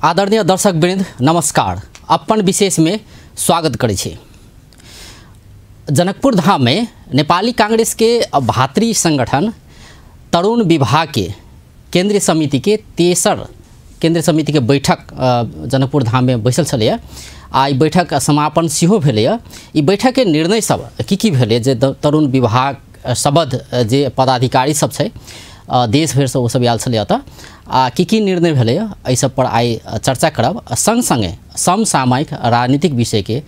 आदरणीय दर्शकवृन्द नमस्कार। अपन विशेष में स्वागत करै छी। जनकपुर धाम में नेपाली कांग्रेस के भातृ संगठन तरुण विभाग के केंद्रीय समिति के तेसर केंद्रीय समिति के बैठक जनकपुर धाम में बैसल छलैया। आ ई बैठक समापन सेहो भेलैया। ई बैठक के निर्णय सब की भेलै जे तरुण विभाग शबद जे पदाधिकारी सब छै देश भर से वो सब आयल छलै तऽ आ की निर्णय भेलै एहि सब पर आइ चर्चा करब। संग संगे समसामयिक राजनीतिक विषय के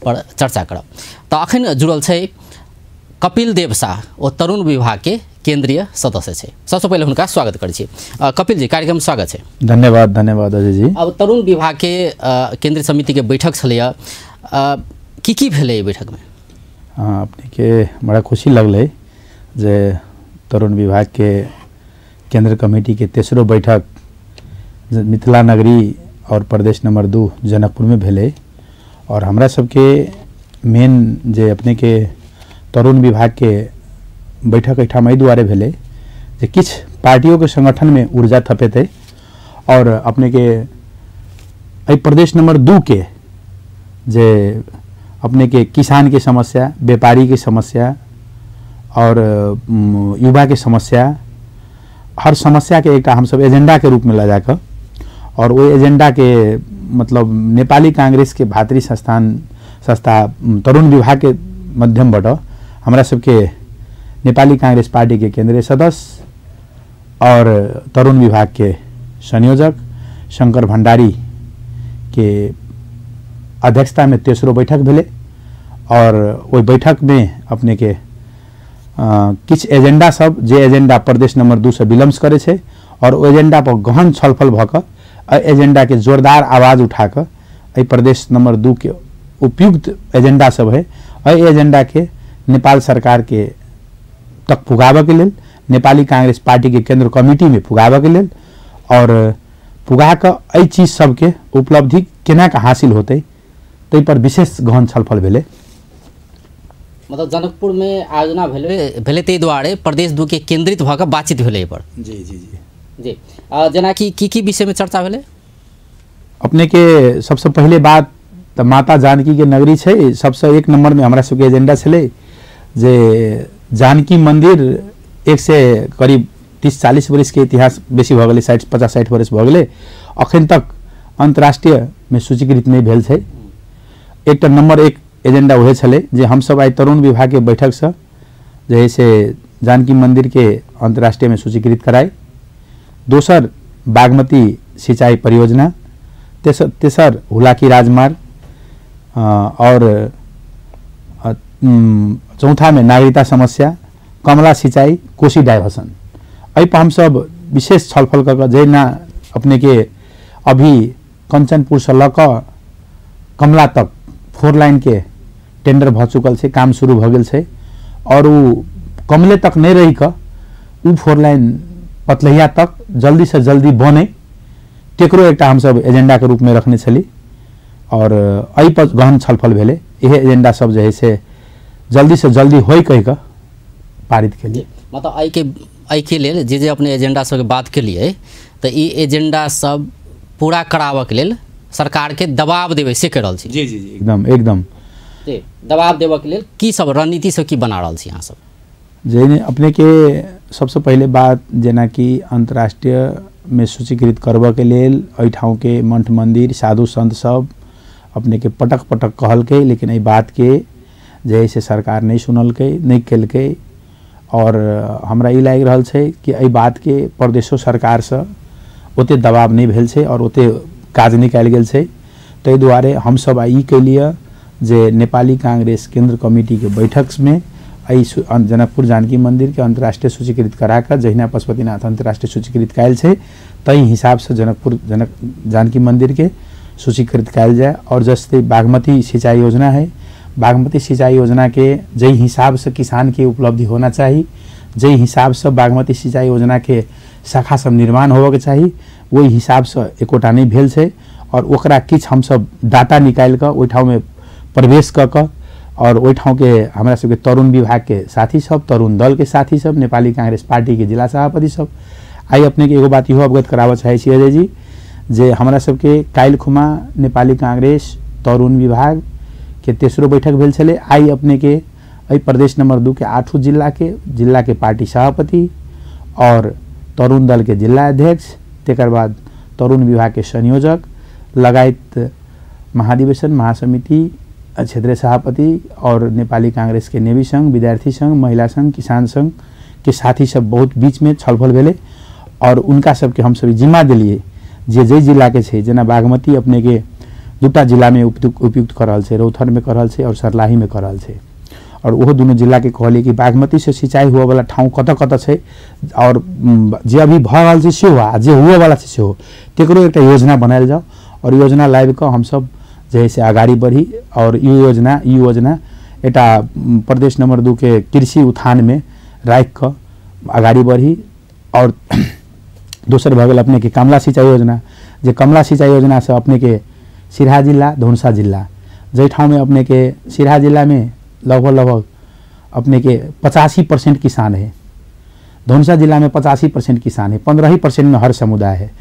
पर चर्चा करब। तऽ अखन जुड़ल छै कपिल देव शाह ओ तरुण विभाग के केंद्रीय सदस्य छै। सबसे पहले हुनका स्वागत करै छी। कपिल जी कार्यक्रम स्वागत छै। धन्यवाद धन्यवाद अजय जी। अब तरुण विभाग के केंद्रीय समिति के बैठक छलैया की भेलै बैठक में? अपने के बड़ा खुशी लगलै जे तरुण विभाग के केंद्र कमेटी के तेसरो बैठक मिथिला नगरी और प्रदेश नंबर 2 जनकपुर में भेलै। और हमरा सबके मेन जे अपने के तरुण विभाग के बैठक एठाम एहि दुआरे भेलै जे किछ पार्टियों के संगठन में ऊर्जा थपेतै और अपने के एहि प्रदेश नंबर 2 के जे अपने के किसान के समस्या, व्यापारी के समस्या और युवा के समस्या, हर समस्या के एक हम सब एजेंडा के रूप में ला जाकर और वो एजेंडा के मतलब नेपाली कांग्रेस के भातृ संस्था तरुण विभाग के माध्यमबाट हमरा सबके नेपाली कांग्रेस पार्टी के केंद्रीय सदस्य और तरुण विभाग के संयोजक शंकर भंडारी के अध्यक्षता में तेसरो बैठक भेले। और वो बैठक में अपने के किछ एजेंडा सब जे एजेंडा प्रदेश नंबर 2 से विलम्ब करे छे और ओ एजेंडा पर गहन छलफल भक एजेंडा के जोरदार आवाज उठाकर प्रदेश नंबर 2 के उपयुक्त एजेंडा सब है एजेंडा के नेपाल सरकार के तक पुगाबे के लेल नेपाली कांग्रेस पार्टी के केंद्र कमिटी में पुगाबे के लेल और पुगा के एहि चीज सब के उपलब्धि केना के हासिल होते तै पर विशेष गहन छलफल भेले। मतलब जनकपुर में आयोजना भेले तै दुआरे प्रदेश 2 के केंद्रित भऽ कऽ बातचीत भेले पर। जी जी जी जी जेना की विषय में चर्चा भेले? अपने के सबसे पहले बात तो माता जानकी के नगरी छै। सबसे एक नंबर में हमरा सबके एजेंडा छलै जे जानकी मंदिर एक से करीब 30-40 वर्ष के इतिहास बेसी भऽ गेलै, 50-60 वर्ष भऽ गेलै, अखन तक अंतर्राष्ट्रीय में सूचीकृत नहीं भेल छै। एक नंबर 1 एजेंडा वह छलै जे हम सब आई तरुण विभाग के बैठक से जैसे जानकी मंदिर के अंतर्राष्ट्रीय में सूचीकृत कराए। दोसर बागमती सिंचाई परियोजना, तेसर हुलाकी राजमार्ग और चौथा में नागरिकता समस्या, कमला सिंचाई, कोसी डाइवर्सन। एहि पर हम सब विशेष छलफल कर जेना अपने के अभी कंचनपुर से लऽ कऽ कमला तक 4 लाइन के टेंडर भ चुकल छै, काम शुरू भ गेल छै और उ कमले तक नहीं रही का उ 4 लाइन पतलहिया तक जल्दी से जल्दी बने तेकरो एक हम सब एजेंडा के रूप में रखने छली और एहि पर गहन छलफल भेले। यह एजेंडा सब जे है से जल्दी से जल्दी होय कह के पारित के लिए मतलब एहि के लेल जे अपने एजेंडा सब के बात के लिए तो ई एजेंडा सब पूरा कराबे के लेल सरकार के दबाव देवे से कर रहल छी। जी जी जी एकदम एकदम जी दबाव देवे के लेल की सब रणनीति सब की बना रहल छी यहाँ सब? जे अपने के सबसे पहले बात जेना कि अंतर्राष्ट्रीय में सूचीकृत करबा के लेल ठाव के मठ मंदिर साधु संत सब अपने के पटक पटक कहलकै, लेकिन एहि बात के जैसे सरकार नहीं सुनलकै नहीं केलकै और हमरा ई लाग रहल छै कि एहि बात के प्रदेशो सरकार से ओते दबाव नहीं भेल छै और ओते काज नहीं कल गेल छै। ताहि दुआरे हम सब आई के लिए जे नेपाली कांग्रेस केंद्र कमिटी के बैठक में जनकपुर जानकी मंदिर के अंतर्राष्ट्रीय सूचीकृत कराकर जहिना पशुपतिनाथ अंतर्राष्ट्रीय सूचीकृत कैल छै तई हिसाब से जनकपुर जानकी मंदिर के सूचीकृत कैल जाए। और जैसे बागमती सिंचाई योजना है, बागमती सिंचाई योजना के जै हिसाब से किसान के उपलब्धि होना चाहिए, जै हिसाब से बागमती सिंचाई योजना के शाखा सब निर्माण होबे के चाहिए, वही हिसाब से एकोटा नहीं भेल छै और ओकरा किछ हम सब डाटा निकाल कर ओहि ठाव में प्रवेश कर और ओहि ठाव के हमरा सबके तरुण विभाग के साथी सब, तरुण दल के साथी सब, नेपाली कांग्रेस पार्टी के जिला सभापति सब आई अपने के एगो बात इहो अवगत कराबे चाहे छी अजय जी जे हमरा सबके काल्हि खुमा नेपाली कांग्रेस तरुण विभाग के तेसरो बैठक भेल छलै। आई अपने के एहि प्रदेश नंबर 2 के 8 जिला के पार्टी सभापति और तरुण दल के जिला अध्यक्ष, तेकर बाद तरुण विभाग के संयोजक लगायत महाधिवेशन महासमिति क्षेत्रीय सभापति और नेपाली कांग्रेस के नेवी संघ, विद्यार्थी संघ, महिला संघ, किसान संघ के साथी सब बहुत बीच में छलफल भेले और उनका सबके हम सब जिम्मा दिलिए जे जिला के छे, जेना बागमती अपने के 2टा जिला में उपयुक्त कर रहल छे, रौथर में कर रहल छे और सरलाही में कर रहल छे। और वो दोनों जिला के कहलिए कि बागमती से सिंचाई हुआ वाला ठाव कत छे और जे अभी भ रहल छे सेहो आ जे हुए वाला छे सेहो तेकरो एक योजना बनायल जाओ और योजना लाइव का हम सब जैसे आगाड़ी बढ़ी और ई योजना एटा प्रदेश नंबर 2 के कृषि उत्थान में राख कर आगाड़ी बढ़ी। और दोसर भ गेल अपने के कमला सिंचाई योजना, जे कमला सिंचाई योजना से अपने के सिरहा जिला, धनुषा जिला, जै ठाव में अपने के सिरहा जिला में लगभग अपने के 85% किसान है, धनुषा जिला में 85% किसान है, 15% में हर समुदाय है।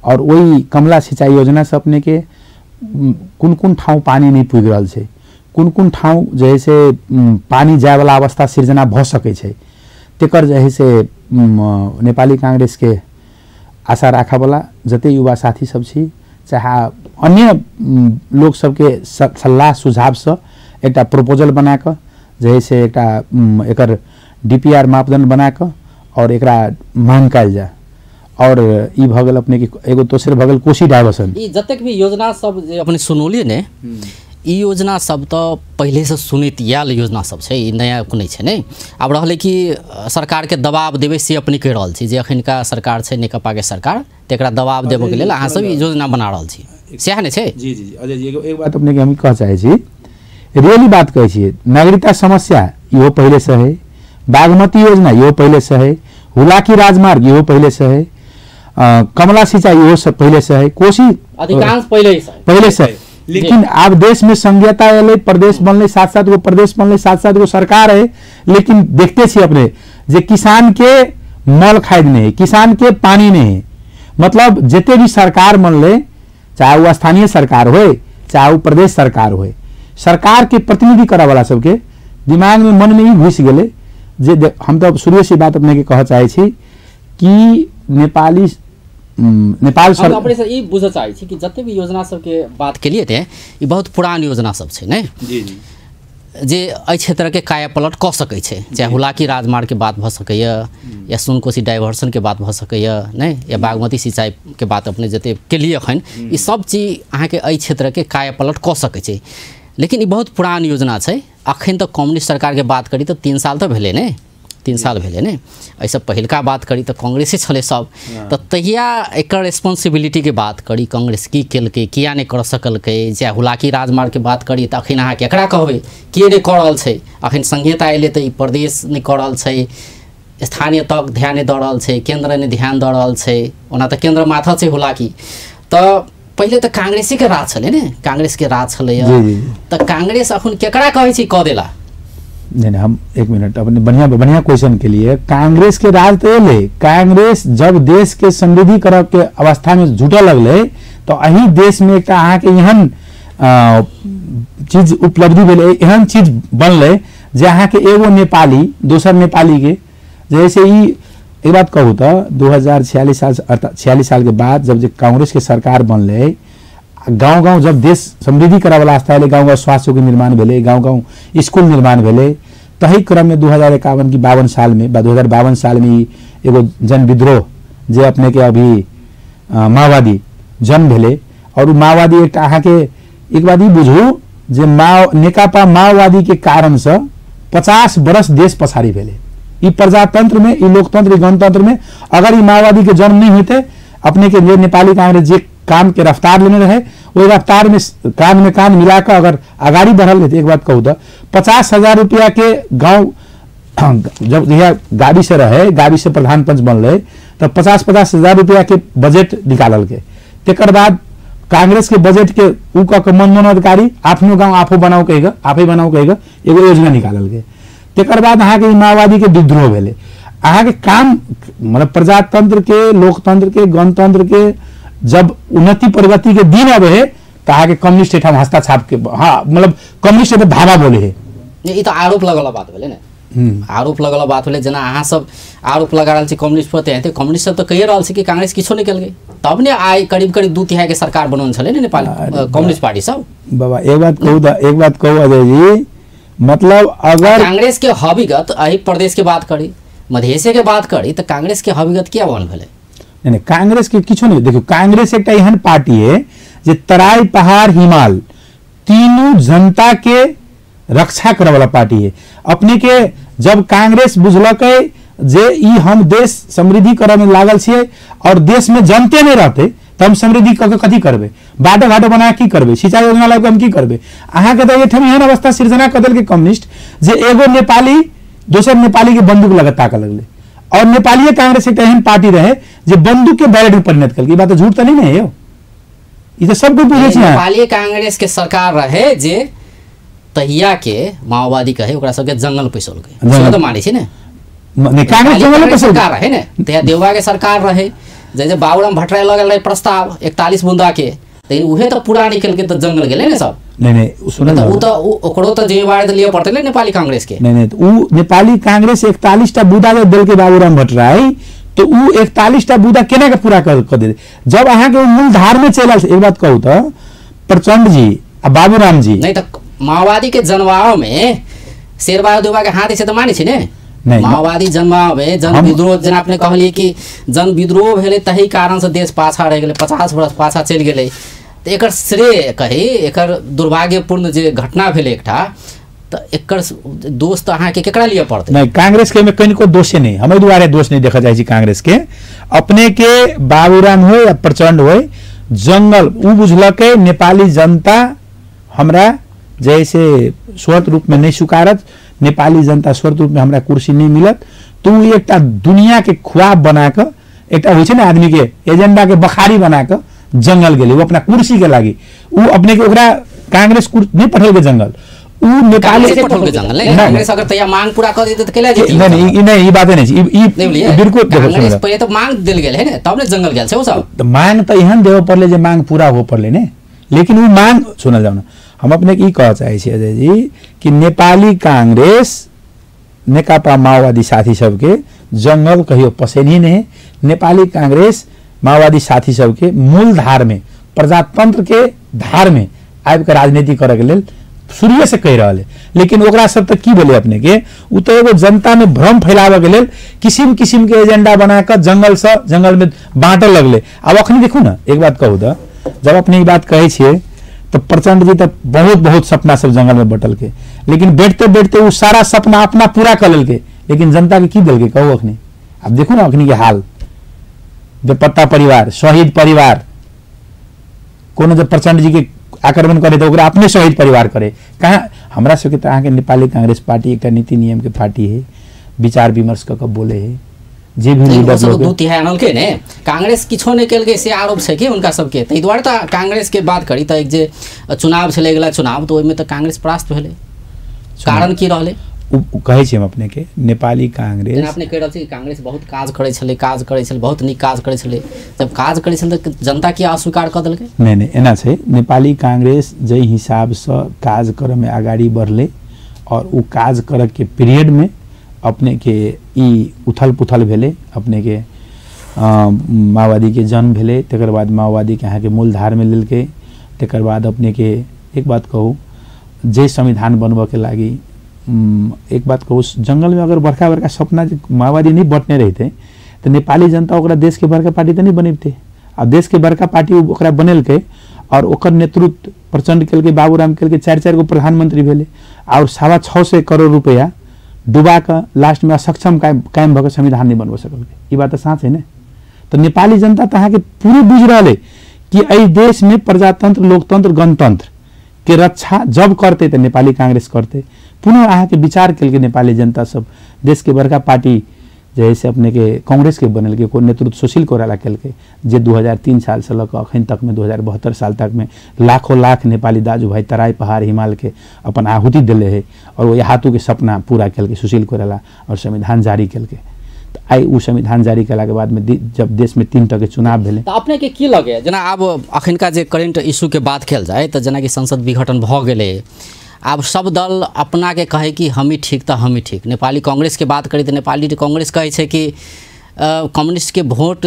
और वही कमला सिंचाई योजना से अपने के कुन ठाव पानी नहीं पुग रहल छे, कुन ठाव जैसे पानी जाए वाला अवस्था सृजना भ सकै छे, तेकर जैसे नेपाली कांग्रेस के आशा राखा वाला जते युवा साथी सब छी चाहे अन्य लोग सबके सलाह सुझाव से एक प्रपोजल बना कर जैसे एक डीपीआर मापदंड बना कर और एक मांग कल जाए। और ई भगल अपने के एगो दोसर भगल कोशी डाइवर्सन, ई जतेक भी योजना सब जे अपने सुनौलिए ने, ई योजना सब तो पहले से सुनित याल योजना सब छे, ई नया कुनै छे ने। अब रहले कि सरकार के दबाव देवे से अपने कह रहल छी जे अखनका सरकार छे नेकपा के सरकार, तेकरा दबाव देबो के लेल अहाँ सब योजना बना रहल छी, सएह ने छे? जी जी अजय जी एक बात अपने के हम कह चाहे छी, रियली बात कहे छी, नागरिकता समस्या इहो पहले से है, बागमती योजना इहो पहले से है, हुलाकी राजमार्ग इहो पहले से है, कमला सिंचाई इहो सब पहले से है, कोशी अधिकांश पहले से है। लेकिन अब देश में संघीयता एले, प्रदेश बनले, 7-7 गो प्रदेश बनले, 7-7 गो सरकार है, लेकिन देखते छी अपने जे किसान के मल खाद नहीं, किसान के पानी नहीं, मतलब जिते भी सरकार बनले, चाहे वो स्थानीय सरकार हो चाहे वो प्रदेश सरकार हो, सरकार के प्रतिनिधि करा वाला सबके दिमाग में मन में ही घुस गए जे हम तो शुरू से बात अपने के कह चाहे छी कि नेपाल सर अपने से ई बुझ चाहे छी कि जते भी योजना सब के बात के लिए थे ई बहुत पुरान योजना सब छे ने, जी जी, जे एहि क्षेत्र के काया पलट क सकै छे, चाहे हुलाकी राजमार्ग के बात भ सकै या सुनकोशी डाइवर्सन के बात भ सकै ने, या बागमती सिंचाई के बात अपने जते के लिए अखन ई सब चीज अहाँ के एहि क्षेत्र के काया पलट क सकै छे। लेकिन ये बहुत पुरान योजना है, अखन तो कम्युनिस्ट सरकार के बात करी तो 3 साल तो भेले ने, 3 साल भेले ने, ऐसे पहिलका बात करी तो कांग्रेसे छले सब, तो तहिया एक रेस्पॉन्सिबिलिटी के बात करी कांग्रेस की केलकै किया नहीं कर सकलकै, चाहे हुलाकी राजमार्ग के बात करी तो अखन अहाँ केकरा कहबै के नहीं कर रहल छै, अखन संघीयता एले तो प्रदेश नहीं कर रहल छै, स्थानीय तक ध्यान दऽ रहल छै, केंद्र ने ध्यान दऽ रहल छै, ओना तो केंद्र माथा छै हुलाकी। तो पहले तो कांग्रेस के राज छले ने, कांग्रेस के राज छले, तो कांग्रेस अखन केकरा कहै छी क देला? नहीं हम 1 मिनट अपने बढ़िया क्वेश्चन के लिए, कांग्रेस के राज तो ले, कांग्रेस जब देश के समृद्धि करब के अवस्था में जुटे लगले तो अही देश में एक अहाँ के एहन चीज उपलब्धि भेले, एहन चीज बनले जे अहाँ के एगो नेपाली दोसर नेपाली के जैसे ही एक बात कहूँ तो 2046 साल के बाद जब कांग्रेस के सरकार बनले, गांव-गांव जब देश समृद्धि करा वाला आस्था है, गांव-गांव स्वास्थ्य के निर्माण भेले, गांव-गांव स्कूल निर्माण भेले, तही क्रम में 2051 की 52 साल में 2052 साल में एगो जन विद्रोह जे अपने के अभी माओवादी जन्म भेले, और माओवादी एक अहाँ के एक बात ही बुझू जे नेकपा माओवादी के कारण से 50 बरस देश पछाड़ी भेले, ई प्रजातंत्र में, ई लोकतंत्र, गणतंत्र में अगर ई माओवादी के जन्म नहीं होते, अपने के नेपाली कांग्रेस जे काम के रफ्तार लेने रहे वो रफ्तार में कान मिलाकर अगर आगाड़ी बढ़ल रहे, एक बात कहूँ तो 50,000 रुपया के गांव जब यह गाड़ी से रहे, गाड़ी से प्रधान पंच बनले तो 50,000 रुपया के बजट निकालल के, तेकर बाद कांग्रेस के बजट के उ के मनमोहन अधिकारी आपनो गांव आपो बनाओ कहेगा, आपे बनाओ कहेगा, एगो योजना निकालल के, तेकर बाद अहाँ के माओवादी के विद्रोह भेले, अहाँ के काम मतलब प्रजातंत्र के, लोकतंत्र के, गणतंत्र के जब उन्नति प्रगति के दिन अब है तो आगे कम्युनिस्ट हम हस्ता छाप के हाँ मतलब कम्युनिस्ट पे धावा बोले है ये तो आरोप लगल बात भेलै ने आरोप लगल बात भेलै जेना अहाँ सब आरोप लगा रहल छी कम्युनिस्ट पर ते कम्युनिस्ट सब तो कहि रहल छी कि कांग्रेस किछो नहीं केलकै तब ने आइ करीब करीब 2/3 के सरकार बनौन छलै ने नेपाल कम्युनिस्ट पार्टी सब बाबा एक बात कहू अजय जी मतलब अगर कांग्रेस के हकीकत अही प्रदेश के बात करी मधेश के बात करी तो कांग्रेस के हकीकत क्या बन भेलै नहीं कांग्रेस के किछो नहीं देखियो कांग्रेस एक एहन पार्टी है जे तराई पहाड़ हिमाल तीनों जनता के रक्षा करे वाला पार्टी है अपने के जब कांग्रेस बुझलक जे ई हम देश समृद्धि करे में लागल छियै और देश में जनते नहीं रहते तो हम समृद्धि कथी करबे बाटो घाटो बना की करबे सिंचाई योजना लगा हम की करबे अहाँ के तो एठम एहन अवस्था सृजना कदल के कम्युनिस्ट जे एगो नेपाली दोसर नेपाली के बंदूक लगा ताकऽ लगले और नेपाली कांग्रेस एक एहन पार्टी रहे जे बंदूक के बैलेट में परिणत करके ई बात झूठ तो नहीं है ये तो सब कोई बुझे छै नेपाली कांग्रेस के सरकार रहे जे तहिया के माओवादी कहे ओकरा सबके जंगल पैसलकै से तो माने छै ने कांग्रेस जंगल के सरकार रहे ने तहिया देवगा के सरकार रहे जैसे बाबूराम भट्टराई लगल रहे प्रस्ताव 41 बूंदा के लेकिन उहे तो पूरा निकल के तो जंगल गेले ने सब नहीं सुन तो उ तो ओकरो तो जिम्मेवारी लिए पड़ते ले नेपाली कांग्रेस के नहीं उ नेपाली कांग्रेस 41 टा बूदा के देल के बाबूराम भट्टराई तो उ 41 टा बूदा केना के पूरा कर दे जब अहाँ के मूल धार में चलल एक बात कहू तो प्रचंड जी आ बाबूराम जी नहीं तो माओवादी के जनवाह में शेरबहादुर देउवा के हाथ से तो माने छै ने माओवादी जनवाह में जन विद्रोह जेना अपने कहलिए कि जन विद्रोह भेले तही कारण से देश पाछा रह गेले 50 वर्ष पाछा चल गेले तो एकर श्रेय कही एकर दुर्भाग्यपूर्ण जे घटना भेले एकटा तो एकर दोष तो अहाँ के केकरा लिए पड़ते नहीं कांग्रेस के में कनिको दोषे नहीं हमें दुआरे दोष नहीं देखा जाए कांग्रेस के अपने के बाबूराम हो या प्रचंड हो जंगल उ बुझलक नेपाली जनता हमरा जैसे स्वर्त रूप में नहीं स्वीकारत नेपाली जनता स्वर्त रूप में हमरा कुर्सी नहीं मिलत तो एक दुनिया के ख्वाब बनाकर एक आदमी के एजेंडा के बखारी बनाकर जंगल गेले वो अपना कुर्सी के लागी वो अपने के ओकरा कांग्रेस नहीं पठल के जंगल उ नेपाली से पठल के जंगल नहीं कांग्रेस अगर तैया मांग पूरा कर देते तो केला जेती नहीं ई बात नहीं ई बिल्कुल कांग्रेस पहिले तो मांग देल गेल है ने तब ने जंगल गेल छै ओ सब तो मांग तो एहन देव पड़ले जे मांग पूरा हो पड़ले ने लेकिन वो मांग सुनल जाओ ना हम अपने की कह चाहे छी अजय जी कि नेपाली कांग्रेस नेकपा माओवादी साथी सबके जंगल कहियो पसंद ही नहीं नेपाली कांग्रेस माओवादी साथी सबके मूल धार में प्रजातंत्र के धार में आबि के राजनीति करे के लेल शुरू से कह रहा है लेकिन ओकरा सब तक की बोले अपने के उ तो एगो जनता में भ्रम फैलावे के लेल किसिम किसिम के एजेंडा बनाकर जंगल में बांटे लगले अब अखनी देखू ना एक बात कहू तो जब अपने बात कहे छे तो प्रचंड जी तो बहुत सपना सब जंगल में बटल के लेकिन बैठते बैठते वो सारा सपना अपना पूरा कर लेल के लेकिन जनता के की दिल के कहू अखनी अब देखो ना अखनी के हाल बेपत्ता परिवार शहीद परिवार कोनो जब प्रचंड जी के आक्रमण करे तो अपने शहीद परिवार करे कहाँ हमरा सबके तो अहाँके नेपाली कांग्रेस पार्टी एक नीति नियम के पार्टी है विचार विमर्श क बोले है जे भी लीडर लोग 2/3 आनल के ने कांग्रेस किछो नहीं केल के से आरोप छै कि उनका सबके तै द्वारा तो कांग्रेस के बात करी तो एक जे चुनाव छले गेला चुनाव तो ओइमे तो कांग्रेस परास्त भेले कारण की रहले कहे छी हम अपने के नेपाली कांग्रेस अपने कह रहल छी कांग्रेस बहुत काज करे छले बहुत नीक काज करे छले जब काज करे छले तो जनता की अस्वीकार कर देलकै नहीं एना छै नेपाली कांग्रेस जै हिसाब से काज करे में आगाड़ी बढ़ले और उ काज करे के पीरियड में अपने के ई उथल पुथल भेले अपने के माओवादी के जन्म भेले तकर बाद माओवादी के यहाँ के मूल धार में लेलकै तकर बाद अपने के एक बात कहू जे संविधान बनबे के लागी एक बात कहू जंगल में अगर बड़का बड़का सपना माओवादी नहीं बटने रहते तो नेपाली जनता ओकरा देश के बड़का पार्टी तो नहीं बनते और देश के बड़का पार्टी ओकरा बनेलकै और ओकर नेतृत्व प्रचंड केलकै बाबूराम केलकै 4 गो प्रधानमंत्री भेले और 650 करोड़ रुपया डुबा के लास्ट में असक्षम कायम भऽ संविधान नहीं बनबो सकल ई बात तो साँच है ना तो नेपाली जनता तो अहाँ के पूरे बुझ रहा है कि एहि देश में प्रजातंत्र लोकतंत्र गणतंत्र के रक्षा जब करते तो नेपाली कांग्रेस करते पुनः अहाँ के विचार के नेपाली जनता सब देश के बड़का पार्टी जैसे अपने के कांग्रेस के बनल के नेतृत्व सुशील कोइराला केलकै जे 2003 साल से लक अखन तक में 2072 साल तक में लाखों लाख नेपाली दाजू भाई तराई पहाड़ हिमाल के अपन आहुति दिले है और वो हाथों के सपना पूरा केलकै सुशील कोइराला और संविधान जारी केलकै तो आई उ संविधान जारी कला के बाद में जब देश में 3 टके चुनाव भेले तो अपने के की लगे जना अब अखनका जे करेंट इशू के बात खेल जाए तो जना कि संसद विघटन भ गेले अब सब दल अपना के कहे कि हम ही ठीक तो हम ही ठीक। नेपाली कांग्रेस के बात करी तो नेपाली कांग्रेस कहे छे कि कम्युनिस्ट के वोट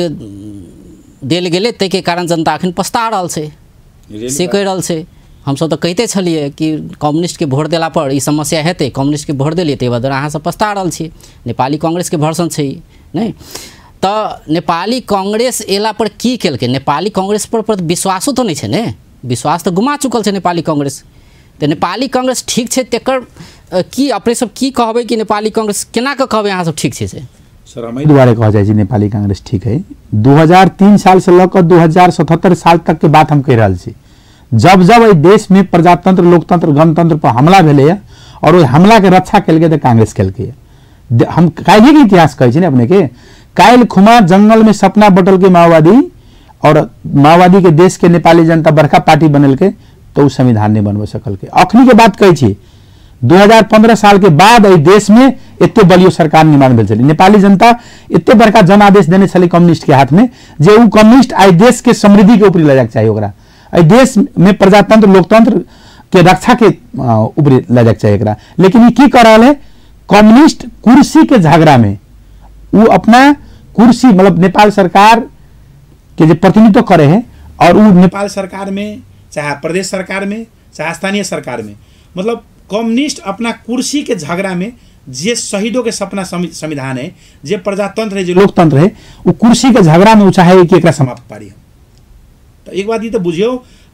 देल गेले ते के कारण जनता अखन पछता रहल छे से कह रहल छे। हम सब तो कहते छलिए कि कम्युनिस्ट के वोट देला पर ई समस्या हेते कम्युनिस्ट के वोट देलिए ते बदला अहाँ सब पछता रहल छी। नेपाली कांग्रेस के वर्षन छे नहीं तो नेपाली कांग्रेस एला पर की केलके नेपाली कांग्रेस पर विश्वासो तो नहीं छे ने विश्वास तो गुमा चुकल छे नेपाली कांग्रेस। तो नेपाली कांग्रेस ठीक छे तेकर की अपने सब की कहबे कि नेपाली कांग्रेस केना के कहबे अहाँ सब ठीक छे से सर हम दुआरे कह जाए नेपाली कांग्रेस ठीक है। 2003 साल से लेकर 2077 साल तक के बात हम कह रहा छी जब जब इस देश में प्रजातंत्र लोकतंत्र गणतंत्र पर हमला भेले और वो हमला के रक्षा कल तो कांग्रेस कलके हम काल्हि के इतिहास कहे अपने के काल्हि खुमा जंगल में सपना बटल के माओवादी और माओवादी के देश के नेपाली जनता बड़का पार्टी बनल के तो उस संविधान नहीं बनवा सकल के अखनी के बात कहे 2015 साल के बाद इस देश में एते बलियो सरकार निर्माण भेल छलै नेपाली जनता एते बड़का जनादेश देने छलै कम्युनिस्ट के हाथ में जे उ कम्युनिस्ट आई देश के समृद्धि के ऊपर ले जाके चाहिए ओकरा आई देश में प्रजातंत्र लोकतंत्र के रक्षा के ऊपर ले जाके चाहिए एकरा। लेकिन ये की कर रहा है कम्युनिस्ट कुर्सी के झगड़ा में वो अपना कुर्सी मतलब नेपाल सरकार के जो प्रतिनिधित्व करे है और वो नेपाल सरकार में चाहे प्रदेश सरकार में चाहे स्थानीय सरकार में मतलब कम्युनिस्ट अपना कुर्सी के झगड़ा में जे शहीदों के सपना संविधान है जे प्रजातंत्र है जो लोकतंत्र है वो कुर्सी के झगड़ा में चाहे कि एकरा समाप्त पारी। तो एक बात ये तो बुझियो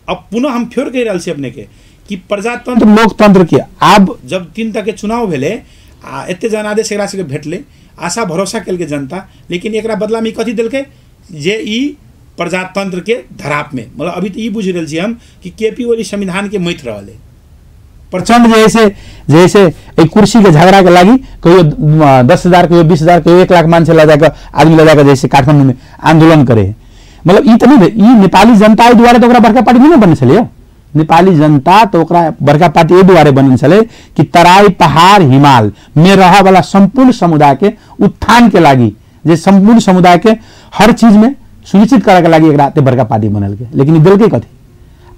अब पुनः हम फेर कह रहा अपने के कि प्रजातंत्र लोकतंत्र के अब जब 3 तक के चुनाव भेले एते जनादेश एकरा से भेटले आशा भरोसा कल के जनता लेकिन एकरा बदला में कथी दिलके जे ई प्रजातंत्र के धराप में मतलब अभी तो ये बुझ रहे छी हम कि केपी ओली संविधान के मैथ रहले प्रचंड जैसे एक कुर्सी के झगड़ा के लागी कहियो 10,000 कहियो 20,000 कहियो 1 लाख मान से ला जाकर आदमी ला जाकर जैसे काठमांडू में आंदोलन करे मतलब ई तो नहीं ई नेपाली जनता द्वारा तो बड़का पार्टी नहीं बने छले नेपाली जनता तो बड़का पार्टी द्वारा बने छले कि तराई पहाड़ हिमाल में रह वाला संपूर्ण समुदाय के उत्थान के लागी जे संपूर्ण समुदाय के हर चीज में सुनिश्चित करे के लागी एकरा बड़का पार्टी बनल के लेकिन दिल के कथी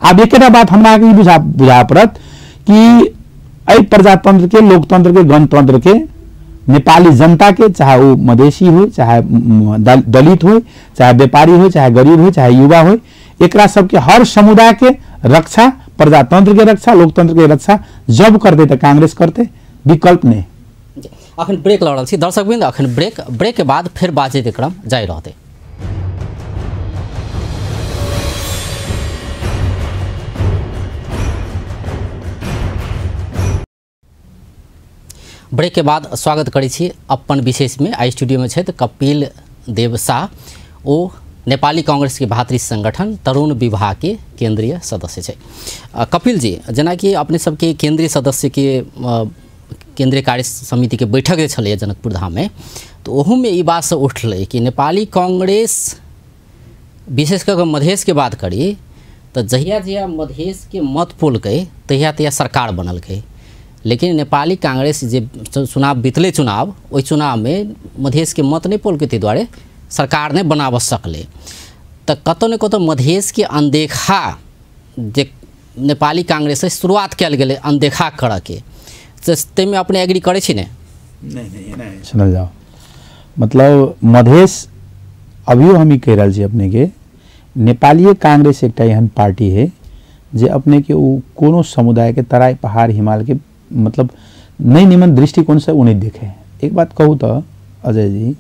आब एकेटा बात हमरा के बुझा पड़त कि एहि प्रजातंत्र के लोकतंत्र के गणतंत्र के नेपाली जनता के चाहे वो मधेसी हो चाहे दलित हो चाहे व्यापारी हो चाहे गरीब हो चाहे युवा हो एकरा सबके हर समुदाय के रक्षा प्रजातंत्र के रक्षा लोकतंत्र के रक्षा जब करते तो कांग्रेस करते विकल्प नहीं। अखन ब्रेक लड़ रही दर्शक बिंद अखन ब्रेक के बाद फिर बातचीत के क्रम जारी रहते। ब्रेक के बाद स्वागत करै छी अपन विशेष में आई स्टूडियो में छथि कपिल देव शाह ओ नेपाली कांग्रेस के भातृ संगठन तरुण विभाग के केंद्रीय सदस्य छै। कपिल जी जेना कि अपने सबके केंद्रीय सदस्य के केंद्रीय कार्य समिति के बैठक जे छलै जनकपुर धाम में तो ओहू में ई बात से उठलै कि नेपाली कांग्रेस विशेष कर मधेश के बात करी तो जहिया मधेश के मत पोलकै तहिया सरकार बनलकै लेकिन नेपाली कांग्रेस जे चुनाव बीतले चुनाव ओहि चुनाव में मधेश के मत नहीं पोल के द्वारे सरकार ने बनाव सकले तो कतौ न कतौ मधेश के अनदेखा जे नेपाली कांग्रेस से शुरुआत कल गए अनदेखा कर के में अपने एग्री करे छी ने नहीं सुनल जाओ मतलब मधेश अभियो हम ही कह रहा छी अपने के नेपाली कांग्रेस एक एहन पार्टी है जे अपने के कोनो समुदाय के तराई पहाड़ हिमाल के मतलब नई निमन दृष्टिकोण से उन्हें देखे। एक बात कहूँ तो अजय जी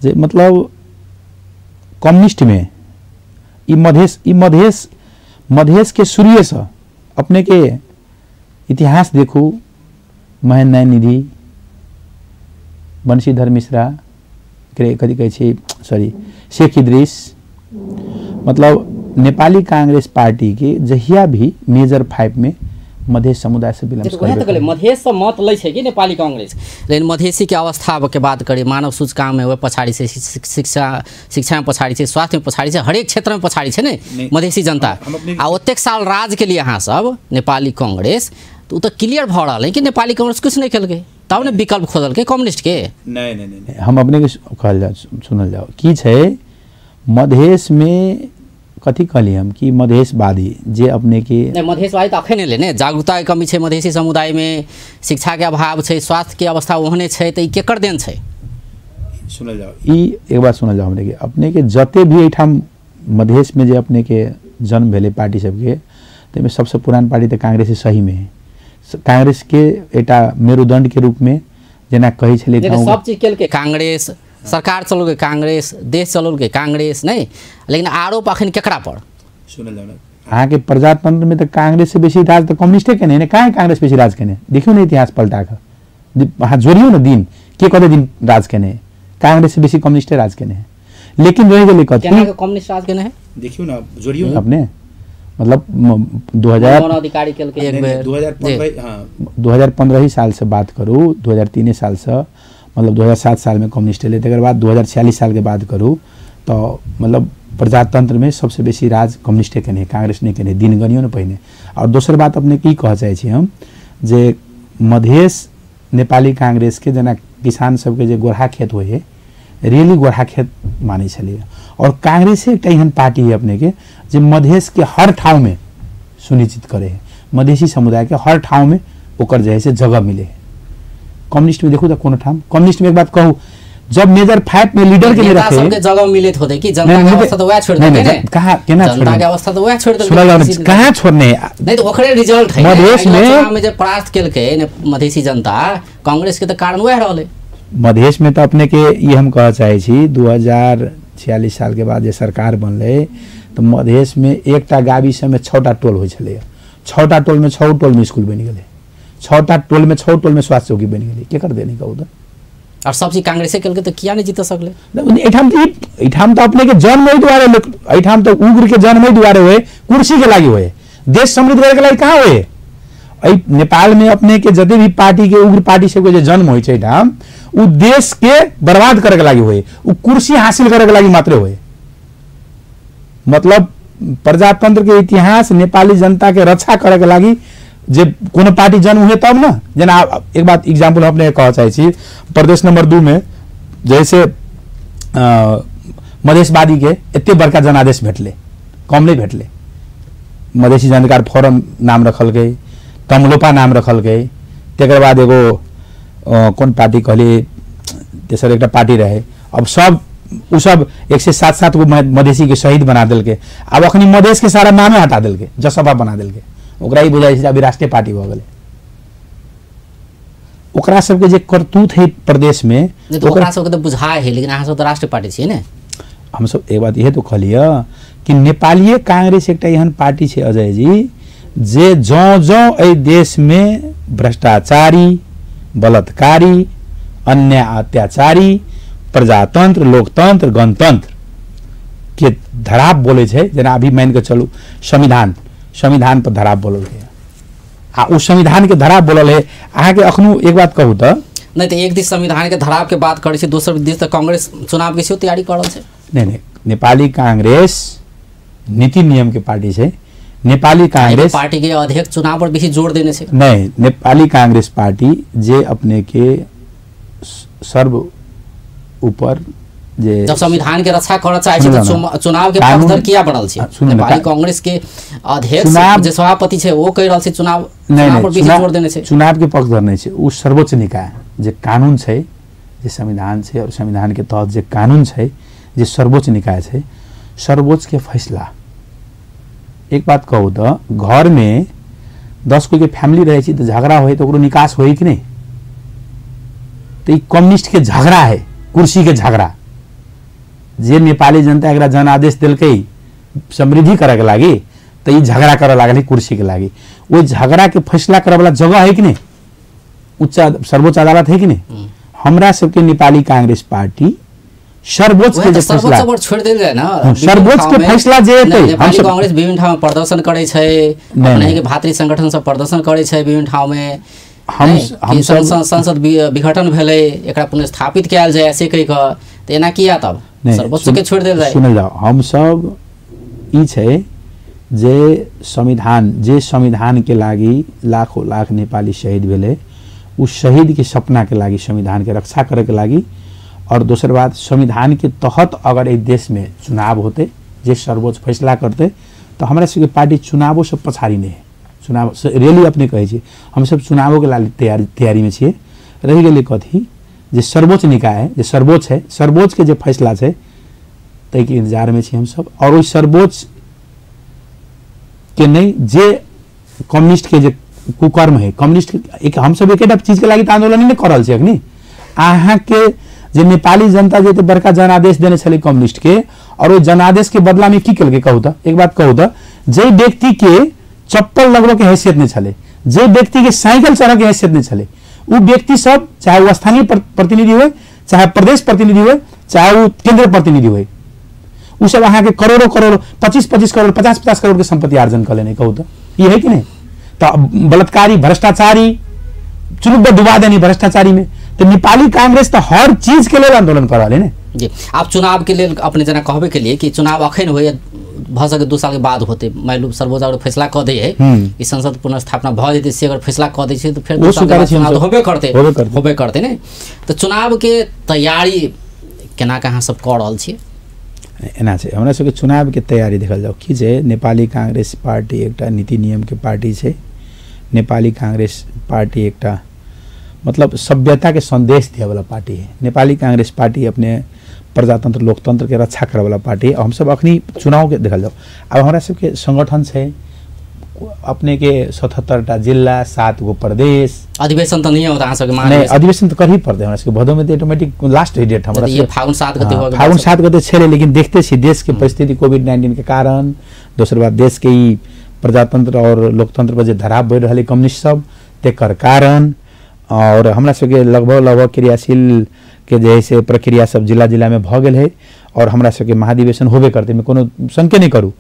जे मतलब कम्युनिस्ट में मधेश के सूर्य से अपने के इतिहास देखू महेंद्र निधि बंशीधर मिश्रा कथी कहे सॉरी शेख इद्रीस मतलब नेपाली कांग्रेस पार्टी के जहिया भी मेजर 5 में मधेश समुदाय से बिलोंग करे मधेश से मत लै छै कि नेपाली कांग्रेस लेकिन मधेसी के अवस्था के बात करी मानव सूचकांक में पछाड़ी से शिक्षा में पछाड़ी से स्वास्थ्य में पछाड़ी से हरेक क्षेत्र में पछाड़ी है ने मधेसी जनता आ ओतेक साल राज के लिए अहाँ सब नेपाली कांग्रेस तो क्लियर भ रहा है कि नेपाली कांग्रेस कुछ नहीं कल तब ने विकल्प खोजल के कम्युनिस्ट के। नहीं हम अपने के कहल जा सुनल जाओ की छै मधेश में कथी कहली हम कि मधेशवादी जे अपने के नहीं मधेशवादी तो अखन एले ने जागरूकता के कमी छै मधेसी समुदाय में, शिक्षा के अभाव छै, स्वास्थ्य के अवस्था ओहने छै, तो ई केकर देन छै। सुनल जाओ ई एक बात सुनल जाओ अपने के जते भी एठाम मधेश में जे अपने के जन्म भेले पार्टी सबके ताहिमे सबसे पुरान पार्टी तो कांग्रेस सही में है। कांग्रेस के एटा मेरुदंड के रूप में जेना कही छले सब चीज केल के कांग्रेस, सरकार चलोल के कांग्रेस, देश चलोल के कांग्रेस नहीं, लेकिन आरोप अखन केकरा पर। सुनल जाओ अहाँ के प्रजातंत्र में तो कांग्रेस से बेसी राज तो कम्युनिस्टे के नहीं, कहाँ कांग्रेस बेसी राज केने देखियो ना इतिहास पलटा कर वहाँ जोड़ियो ना दिन के कते दिन राज केने कांग्रेस से बेसी कम्युनिस्टे राज केने है। लेकिन रह गेले कथी कम्युनिस्ट राज केने है देखियो ना जोड़ियो अपने मतलब 2015 साल से बात करूँ 2003 साल से मतलब 2007 साल में कम्युनिस्ट ले तकर बाद 2046 साल के बाद करूँ तो मतलब प्रजातंत्र में सबसे बेसी राज कम्युनिस्टे केने कांग्रेस नहीं केने दिन गनियो न पहिने। और दोसर बात अपने की कह चाहे छी हम जे मधेश नेपाली कांग्रेस के जना किसान सबके जे गोरहा खेत होय है रियली गोरहा खेत माने छलिए। और कांग्रेस एक एहन पार्टी है अपने के जे मधेश के हर ठाव में सुनिश्चित करे है मधेसी समुदाय के हर ठाव में ओकर जे है से जगह मिले है। कम्युनिस्ट में देखो तो कोनो ठाम कम्युनिस्ट में एक बात कहूँ जब मेजर 5 में लीडर के लिए रखे सबके जगह मिले होते कि जनता के अवस्था तो वह छोड़ देंगे कहां केना छोड़ जनता के अवस्था तो वह छोड़ देंगे कहां छोड़ने नहीं तो ओकरे रिजल्ट है मधेश में जे परास्त केल के मधेसी जनता कांग्रेस के तो कारण वह रहले। मधेश में तो अपने के ये हम कह चाहे छी 2046 साल के बाद जे सरकार बनले तो मधेश में एकटा गावी से में 6टा टोल होय छले 6टा टोल में 6 टोल में स्कूल बन गेले 6टा टोल में 6 टोल में स्वास्थ्य चौकी बन गेले के कर देने का उधर और सब चीज कांग्रेस के तो किया नहीं जीत सकले। एठाम तो अपने के जन्म ही द्वारे एठाम तो उग्र के जन्म ही द्वारे हुए कुर्सी के लागी हुए देश समृद्ध करे के लागी कहाँ हुए नेपाल में अपने के जते भी पार्टी के उग्र पार्टी सबके जो जन्म होय छै एठाम उ देश के बर्बाद करे के लागी हुए उ कुर्सी हासिल करे के लागी मात्र हुए। मतलब प्रजातंत्र के इतिहास नेपाली जनता के रक्षा करे के लागी जे कोनो पार्टी जन्म हुए तब ना जना एक बात एग्जाम्पल अपने कह चाहे छी प्रदेश नंबर 2 में जैसे मधेशवादी के एते बड़का जनादेश भेटले कम नहीं भेटले मधेसी जानकार फोरम नाम रखल गई तमलोपा नाम रखल गई तेकर बाद एगो कौन पार्टी कहली तेसर एक पार्टी रहे अब सब उ सब 107 गो मधेसी के शहीद बना दिल के अब अखनी मधेश के सारा नामे हटा दिल के जसपा बना दिल के ओकरा ही बुझाई अभी राष्ट्रीय पार्टी हो गए ओकरा सबके जे करतूत है प्रदेश में तो ओकरा सबके तो बुझाए है लेकिन अहाँ सब तो राष्ट्रीय पार्टी छी ने हम सब एक बात यह तो कहलिए कि नेपाली कांग्रेस एक एहन पार्टी है अजय जी जे जो ए देश में भ्रष्टाचारी बलात्कारी अन्य अत्याचारी प्रजातंत्र लोकतंत्र गणतंत्र के धराप बोले छे जना अभी मान के चलू संविधान पर धराप बोलल है आ उस संविधान के धराप बोलल है अहाँ के अखनू एक बात कहू तो नहीं तो एक दिस संविधान के धराप के बात करे छे दोसर दिस तो कांग्रेस चुनाव के सेहो तैयारी कर रहल छे। नहीं नेपाली कांग्रेस नीति नियम के पार्टी छे नेपाली कांग्रेस पार्टी के अध्यक्ष चुनाव पर बेसी जोर देने छे नहीं नेपाली कांग्रेस पार्टी जे अपने के सर्व ऊपर जे जब संविधान के रक्षा करना चाहिए तो चुनाव के पक्षधर किया बनल छे नेपाली कांग्रेस के अध्यक्ष जे सभापति छे वो कह रहल छे चुनाव पर बेसी जोर देने छे चुनाव के पक्षधर नहीं छे उ सर्वोच्च निकाय जे कानून छे जे संविधान छे और संविधान के तहत जे कानून छे जे सर्वोच्च निकाय छे सर्वोच्च के फैसला एक बात कहू तो घर में 10 कोई के फैमिली रहे छी तो झगड़ा होय तो ओकरो निकास होई कि नहीं तो ई कम्युनिस्ट के झगड़ा है कुर्सी के झगड़ा जे नेपाली जनता एकरा जनादेश दिलकै समृद्धि करे के लागी तो ई झगड़ा करे लागल कुर्सी के लागी वो झगड़ा के फैसला करे वाला जगह है कि नहीं उच्च सर्वोच्च अदालत है कि नहीं हमरा सबके नेपाली कांग्रेस पार्टी सर्वोच्च के फैसला छोड़ देल जाय ना सर्वोच्च के फैसला जे हेतै नेपाली कांग्रेस विभिन्न ठाउँ में प्रदर्शन करे छै अपने के भातृ संगठन सब प्रदर्शन करे छै विभिन्न ठाउँ में हम संसद विघटन भेलै एकरा पुनर्स्थापित कयल जाय ऐसे कहि क त एना किया तब सर्वोच्च के छोड़ देल जाय सुनल जाओ हम सब ई छै जे संविधान के लागी लाखों लाख नेपाली शहीद भेले उस शहीद के सपना के लागी संविधान के रक्षा करे के लागी और दोसर बात संविधान के तहत अगर इस देश में चुनाव होते जे सर्वोच्च फैसला करते तो हमारा सबके पार्टी चुनावों से पछाड़ी नहीं है। चुनाव रेली अपने कहे छी हम सब चुनावों के लागी तैयारी में छिए। रही गेलै कथी जे सर्वोच्च निकाय है जे सर्वोच्च है सर्वोच्च के जे फैसला है तै के इंतजार में छी हम सब। और ओइ सर्वोच्च के नहीं जे कम्युनिस्ट के जे कुकर्म है कम्युनिस्ट एक हम सब एक चीज के लागी त आंदोलन नहीं कर रहल छी अखनी। अहाँ के जे नेपाली जनता जे बड़का जनादेश देने छले कम्युनिस्ट के और वो जनादेश के बदला में की कल कहू तो एक बात कहू तो जे व्यक्ति के चप्पल लगबे के हैसियत नहीं छले जे व्यक्ति के साइकिल चढ़ के हैसियत नहीं छले वो व्यक्ति सब चाहे वो स्थानीय प्रतिनिधि हो चाहे प्रदेश प्रतिनिधि हो चाहे वो केंद्रीय प्रतिनिधि हो वो सब अहाँ के करोड़ों करोड़ 25-25 करोड़ 50-50 करोड़ के संपत्ति अर्जन कर लेने कहू तो ये है कि नहीं। तो बलात्कारी भ्रष्टाचारी चुनुक डुबा देनी भ्रष्टाचारी में तो नेपाली कांग्रेस तो हर चीज के लिए आंदोलन कर रहा है जी। आप चुनाव के लिए अपने जना कहबे के लिए कि चुनाव अखन हो भ सके 2 साल के बाद होते मान लो सर्वोच्च अगर फैसला कर दे है कि संसद पुनर्स्थापना भ जेते से अगर फैसला कर दे छै तो फिर 2 साल के बाद चुनाव होबे करते ने। तो चुनाव के तैयारी केना कहाँ सब कर रहल छी एना छै हमरा सबके चुनाव के तैयारी देखल जाओ कि जे नेपाली कांग्रेस पार्टी एकटा नीति नियम के पार्टी छै। नेपाली कांग्रेस पार्टी एकटा मतलब सभ्यता के संदेश दिए वाला पार्टी है। नेपाली कांग्रेस पार्टी अपने प्रजातंत्र लोकतंत्र के रक्षा करे वाला पार्टी है। हम सब अखनी चुनाव के देखल जाओ अब हमारा सबके संगठन से अपने के 77टा जिला 7 गो प्रदेश अधिवेशन तो नहीं होता अहाँ सबके नहीं अधिवेशन तो कर ही पड़ते हमरा सबके भदौ में तो ऑटोमेटिक लास्ट डेट हमरा ये फागुन 7 गते हो फागुन 7 गते छले लेकिन देखते छी देश के परिस्थिति कोविड-19 के कारण दोसर बात देश के ई प्रजातंत्र और लोकतंत्र पर जे धराव बढ़ रहले कम्युनिस्ट सब तेकर कारण और हमरा सबके लगभग क्रियाशील के जैसे प्रक्रिया सब जिला में भ गेल है और हमरा सबके महाधिवेशन होबे करते में कोनो संकेत नहीं करू।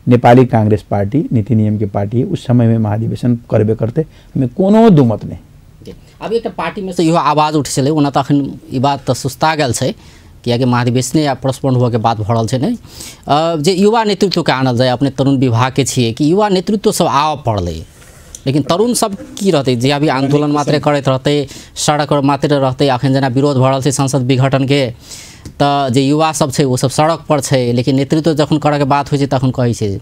नेपाली कांग्रेस पार्टी नीति नियम के पार्टी उस समय में महाधिवेशन करबे करते में कोनो दुमत नहीं। अब एक पार्टी में से इहो आवाज उठ छले ओना त अखन ई बात त सुस्ता गेल छै कियाकि महाधिवेशन या पोस्टपोन हुआ के बात भ रहल छै नहीं जे युवा नेतृत्व के आनल जाए अपने तरुण विभाग के छिए कि युवा नेतृत्व सब आव पड़ले लेकिन तरुण सब की रहते जे अभी आंदोलन मात्र करते रहते सड़क पर मात्र रहते अखन जना विरोध भ रहल छै संसद विघटन के तो जे युवा सब छै वो सब सड़क पर छै लेकिन नेतृत्व जखन करे के बात होइ छै तखन कहै छै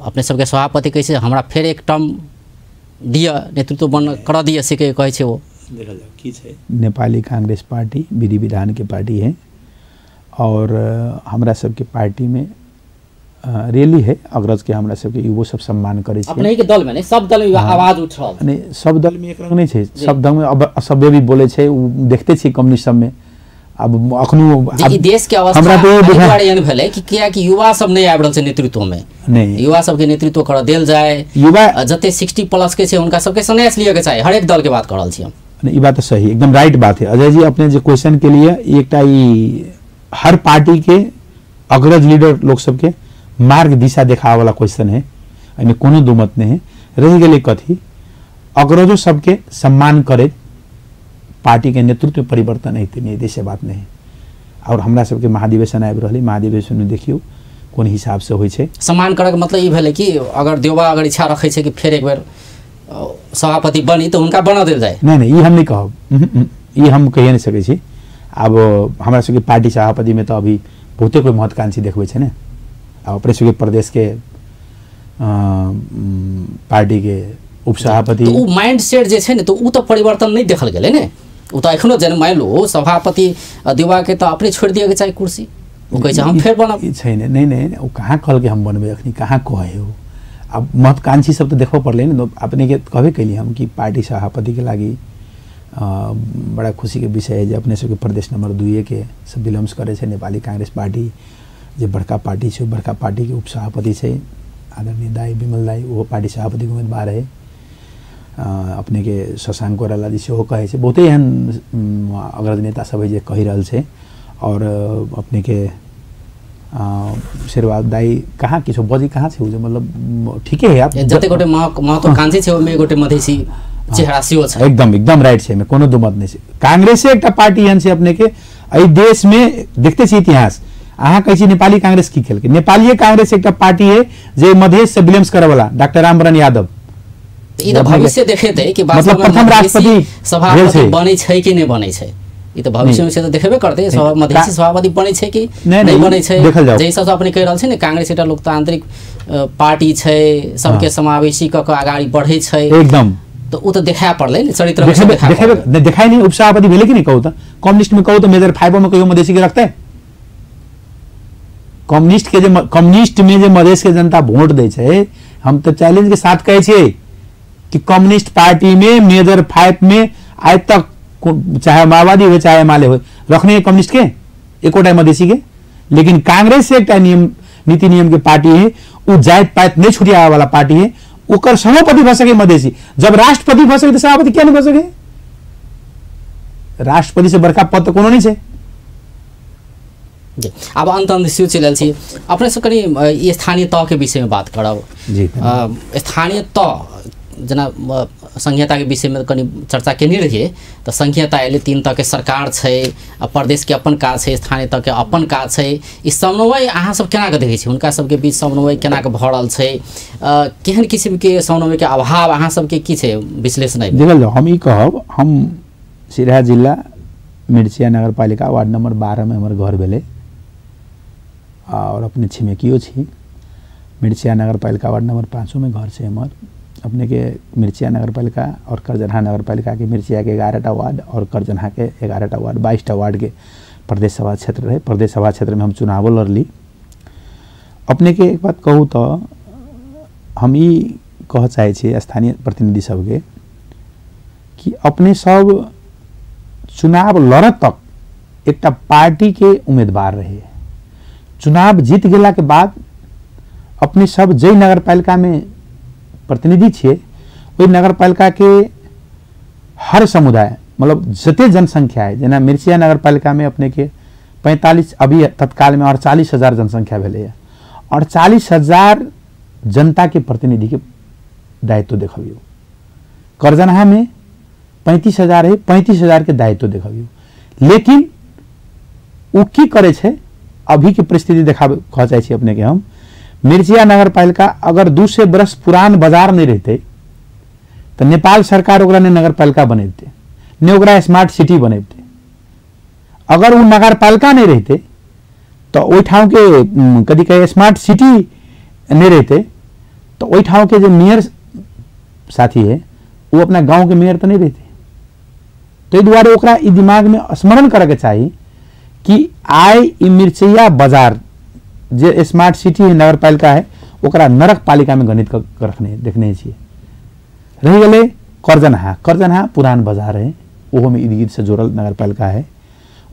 अपने सबके सभापति कहै छै हमरा फेर एक टर्म दिया नेतृत्व बन कर दिया से कहै छै वो देखल जाओ की छै नेपाली कांग्रेस पार्टी विधि विधान के पार्टी है और हमरा सबके पार्टी में रैली है अग्रज के हमरा सबके युवा सब सम्मान करे छै अपने के दल में नहीं सब दल में आवाज उठ रहल नहीं सब दल में एक रंग नहीं छै सब दल में अब असभ्य भी बोले छै देखते छी कम्युनिस्ट सब में अब अखनो देश के अवस्था हमरा तो बारे एन भेले कि किया कि युवा सब नहीं आब रहल छै नेतृत्व में नहीं युवा सब के नेतृत्व कर देल जाए युवा जते 60 प्लस के छै उनका सबके संन्यास लिए के चाहे हर एक दल के बात कर रहल छी हम नहीं। बात तो सही एकदम राइट बात है अजय जी अपने जो क्वेश्चन के लिए एकटा हर पार्टी के अग्रज लीडर लोग सबके मार्ग दिशा देखावे वाला क्वेश्चन है एमे कोनो दुमत नहीं है। रह गेलै कथी अग्रजों सबके सम्मान करे पार्टी के नेतृत्व परिवर्तन नहीं देश बात नहीं और हमरा सबके महाधिवेशन आबि रहलै महाधिवेशन में देखियो कोन हिसाब से होइ छै सम्मान करे के मतलब ई भेलै कि अगर देवा अगर इच्छा रखे छै कि फिर एक बार सभापति बनी तो उनका बना देल जाए नहीं ये हम नहीं कहब ये हम कहिए नहीं सकै छी। अब हमरा सबके पार्टी सभापति में तो अभी बहुते कोई महत्वाकांक्षी देखबै छै ने अपने सबके प्रदेश के पार्टी के उपसभापति तो माइंड सेट जे छै ने तो उ तो परिवर्तन नहीं देखल गेलै ने उ तो एखनो जन मान लो सभापति देवा के तो अपने छोड़ दिए के चाहे कुर्सी वो कहै छै हम फेर बनब छै नहीं वो कहाँ कहल के हम बनबे अखनी कहाँ कहे हो अब महत्वाकांक्षी सब तो देखो पड़ले ने अपने के कहबे कैली हम कि पार्टी सभापति के लागी बड़ा खुशी के विषय है जे अपने सबके प्रदेश नंबर 2 के सब विलम्स करे छै नेपाली कांग्रेस पार्टी जे बड़का पार्टी छै बड़का पार्टी के उपसभापति छै आदरणीय दाई विमल दाई वो पार्टी सभापति के उम्मीदवार है अपने के शशांक कोइराला जी सेहो कहे छै बहुते एहन अग्रज नेता सब जे कहि रहल छै और अपने के शेरवाल दाई कहाँ किछो बजी कहाँ छै जो मतलब ठीके है आप जते गोटे महत्वाकांक्षी छै ओमे गोटे मधेसी चेहरा सेहो छै एकदम राइट छै में कोनो दुमत नहीं छै। कांग्रेस एकटा पार्टी एहन छै अपने के एहि देश में देखते छी इतिहास अहाँ कहै छी नेपाली कांग्रेस की खेल के नेपाली कांग्रेस एकटा पार्टी है जे मधेश से विलियम्स करे वाला डॉक्टर रामवरण यादव ई तो भविष्य देखेतै कि मतलब प्रथम राष्ट्रपति सभापति बनै छै कि नहीं बनै छै, ई तो भविष्य में से तो देखेबे करते मधेसी सभापति बनै छै कि नहीं बनै छै। जै हिसाब से अपने कहि रहल छै ने कांग्रेस एकटा लोकतांत्रिक पार्टी छै, सबके समावेशी क के आगाड़ी बढ़ै छै एकदम, तो उ तो देखाय पड़लै चरित्र में देखाय नहीं। उपसभापति भेले कि नहीं कहू त कम्युनिस्ट में कहू तो मेजर 5 में कहियो मधेसी के रखते। कम्युनिस्ट में जे मधेश के जनता वोट दै छै, हम तो चैलेंज के साथ कहै छियै कि कम्युनिस्ट पार्टी में मेजर 5 में आज तक चाहे माओवादी हो चाहे माले हो रखने कम्युनिस्ट के एकोटा मधेसी के। लेकिन कांग्रेस से एक नियम नीति नियम के पार्टी है, वो जात पात नहीं छुटिया वाला पार्टी है, ओकर सभापति भ सके मधेसी। जब राष्ट्रपति भ सके तो सभापति क्या नहीं भ सके? राष्ट्रपति से बड़का पद तो कोनो नहीं है। अब अंत सिउ चलल छी अपने से कनी ये स्थानीय तह के विषय में बात करब जी। स्थानीय तह जना संहिता के विषय में कनी चर्चा केने रहिए, तो संहिता अहिले 3 तह के सरकार छै, प्रदेश के अपन काज छै, स्थानीय तह के अपन काज छै। ई समन्वय अहाँ सब केना के देखै छी, हुनका सबके बीच समन्वय केना के भ रहल छै, केहन किसिम के समन्वय के अभाव अहाँ सबके की छै विश्लेषण है? देखल जाओ, हम ई कहब, हम सिराहा जिला मिर्चिया नगरपालिका वार्ड नंबर 12 में हमर घर भेले और अपने छिमेकियो छी। मिर्चिया नगरपालिका वार्ड नंबर 5 में घर से हमर अपने के मिर्चिया नगरपालिका और करजनहा नगरपालिका के मिर्चिया के 11टा वार्ड और करजनहा के 11टा वार्ड 22टा वार्ड के प्रदेश सभा क्षेत्र रहे। प्रदेश सभा क्षेत्र में हम चुनाव लड़ली। अपने के एक बात कहूँ तो हम ई कह चाहे छे स्थानीय प्रतिनिधि सबके कि अपने सब चुनाव लड़त तक एक पार्टी के उम्मीदवार रहे। चुनाव जीत गेला के बाद अपने सब जय नगरपालिका में प्रतिनिधि छे, वही नगरपालिका के हर समुदाय मतलब जते जनसंख्या है, जना मिर्चिया नगरपालिका में अपने के 45 अभी तत्काल में 48,000 जनसंख्या भेले, 48,000 जनता के प्रतिनिधि के दायित्व देखबियो। करजनहा में 35,000 है, 35,000 के दायित्व देखबियो। लेकिन उ की करे छे अभी के परिस्थिति देखाबे कह चाहे छी अपने के हम। मिर्चिया नगरपालिका अगर 200 बरस पुरान बाजार नहीं रहते तो नेपाल सरकार ओकरा ने नगरपालिका बनेते, ने ओकरा स्मार्ट सिटी बनेते। अगर वो नगरपालिका नहीं रहते तो ओई ठाव के कदी कहे स्मार्ट सिटी नहीं रहते तो ओई ठाव के जो मेयर साथी है वो अपना गांव के मेयर तो नहीं रहते। तो द्वारे ओकरा ई दिमाग में स्मरण करे के चाहिए कि आय ई मिर्चिया बाजार जे स्मार्ट सिटी है नगरपालिका है ओकरा नरक पालिका में गणित कर रखने देखने चाहिए। रही गले करजनहा पुरान बाजार है, वो में इर्द गिर्द से जोड़ल नगरपालिका है,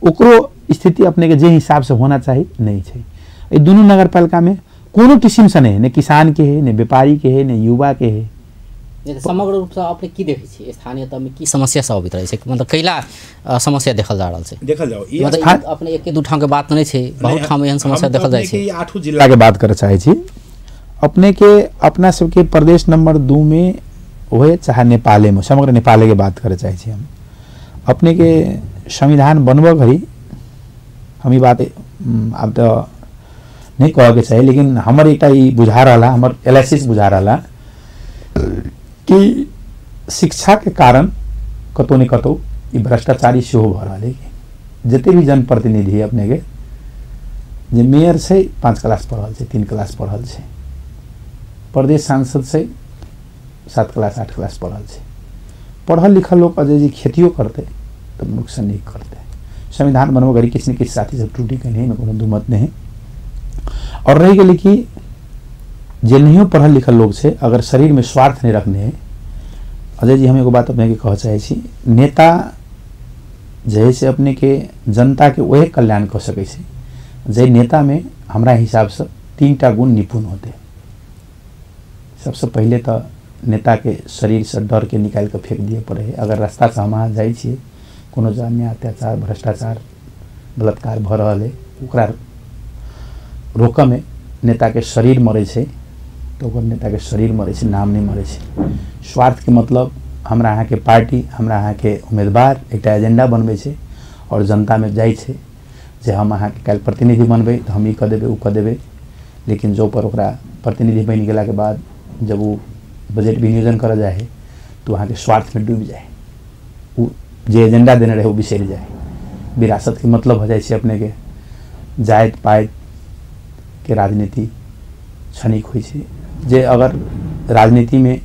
ओकरो स्थिति अपने के जे हिसाब से होना चाहिए नहीं है। ये दोनों नगरपालिका में कोनो किस्म से नहीं, न किसान के है, न व्यापारी के है, न युवा के है। समग्र रूप से अपने की देखै छी स्थानीय तह में की समस्या सब अबित रहे छै, मतलब कैला समस्या देखल जा रहल छै? देखल जाओ ई मतलब अपने एक के दू ठाम के बात नहीं छै, बहुत ठाम एहन समस्या देखल जाय छै। ई 8 जिला के बात करे चाहे छी अपने के अपना सबके प्रदेश नंबर 2 में होए चाहे नेपाले में, समग्र नेपाले के बात करे चाहे छी हम। अपने के संविधान बनबो घड़ी हम ई बात अब तो नहीं कह के चाहिए, लेकिन हमर एकटा ई बुझा रहला, हमर एनालिसिस बुझा रहला कि शिक्षा के कारण कतौ न कतौ ई भ्रष्टाचारी सेहो भ रहल है। जते भी जनप्रतिनिधि है अपने के जे मेयर से 5 क्लास पढ़ल छै, 3 क्लास पढ़ल छै, प्रदेश सांसद से 7 क्लास 8 क्लास पढ़ल छै, पढ़ल लिखल लोग अजय जी खेतियो करते तो नुकसान नहीं करते। संविधान बनबो घड़ी किसी न किसी साथी से त्रुटि के नहीं, कोनो दुमत नहीं। और रही गई कि जे नहीं पढ़ल लिखल लोग से अगर शरीर में स्वार्थ नहीं रखने है, अजय जी हम एगो बात अपने के कह चाहे छी, नेता जे से अपने के जनता के वही कल्याण कर सके छै जे नेता में हमरा हिसाब से 3टा गुण निपुण होते। सबसे पहले तो नेता के शरीर से डर के निकाल के फेंक दिए पड़े है। अगर रास्ता से हम अहाँ जाइ छियै कोनो जान्य अत्याचार भ्रष्टाचार बलात्कार भ रहल है ओकरा रोक में नेता के शरीर मरे छै तो ओकर नेता के शरीर मरे छै, नाम नहीं मरे छै। स्वार्थ के मतलब हमरा अहाँ के पार्टी हमरा अहाँ के उम्मीदवार एकटा एजेंडा बनबे छै और जनता में जाइ छै जे हम अहाँ के काल प्रतिनिधि बनबे तो हम ई क देबे उ क देबे। लेकिन जो पर ओकरा प्रतिनिधि बन गेला के बाद जब वो बजट विनियोजन कर जाए है तो वहाँ के स्वार्थ में डूब जाए, वो जे एजेंडा देने रहे वो बिसर जाए। विरासत के मतलब हो जाए अपने के जायत पायत के राजनीति क्षणिक हो जे अगर राजनीति में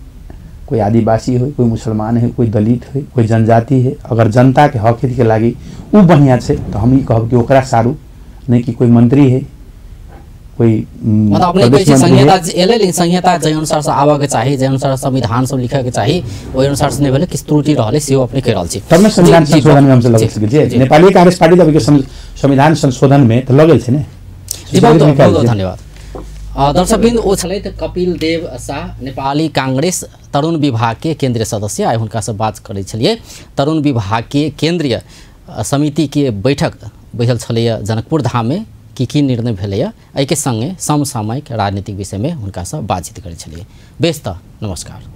कोई आदिवासी हो, कोई मुसलमान है, कोई दलित है, कोई जनजाति है, अगर जनता के हक हित के लागी वो बढ़िया है तो हम ही कहब कि ओकरा सारू, नहीं कि कोई मंत्री है, कोई मतलब अपने कोई संहिता एले संहिता जे अनुसार से आवा के चाहिए, जे अनुसार संविधान सब लिखे के चाहिए, ओइ अनुसार से नहीं भेले किस त्रुटि रहले सेहो अपने कह रहल छी। तब में संविधान संशोधन में हमसे लगल छै जे नेपाली कांग्रेस पार्टी दब के संविधान संशोधन में तो लगल छै ने। जी बहुत धन्यवाद। दर्शकबिंद ओ छलै त कपिल देव शाह नेपाली कांग्रेस तरुण विभाग के केंद्रीय सदस्य, आइ हुनका से बात करै छलिए। तरुण विभाग के केंद्रीय समिति के बैठक बैठल छलैया जनकपुर धाम में, की निर्णय भेलैया एहि के संगे समसामयिक राजनीतिक विषय में हुनका से बातचीत करै छलिए। बेस त नमस्कार।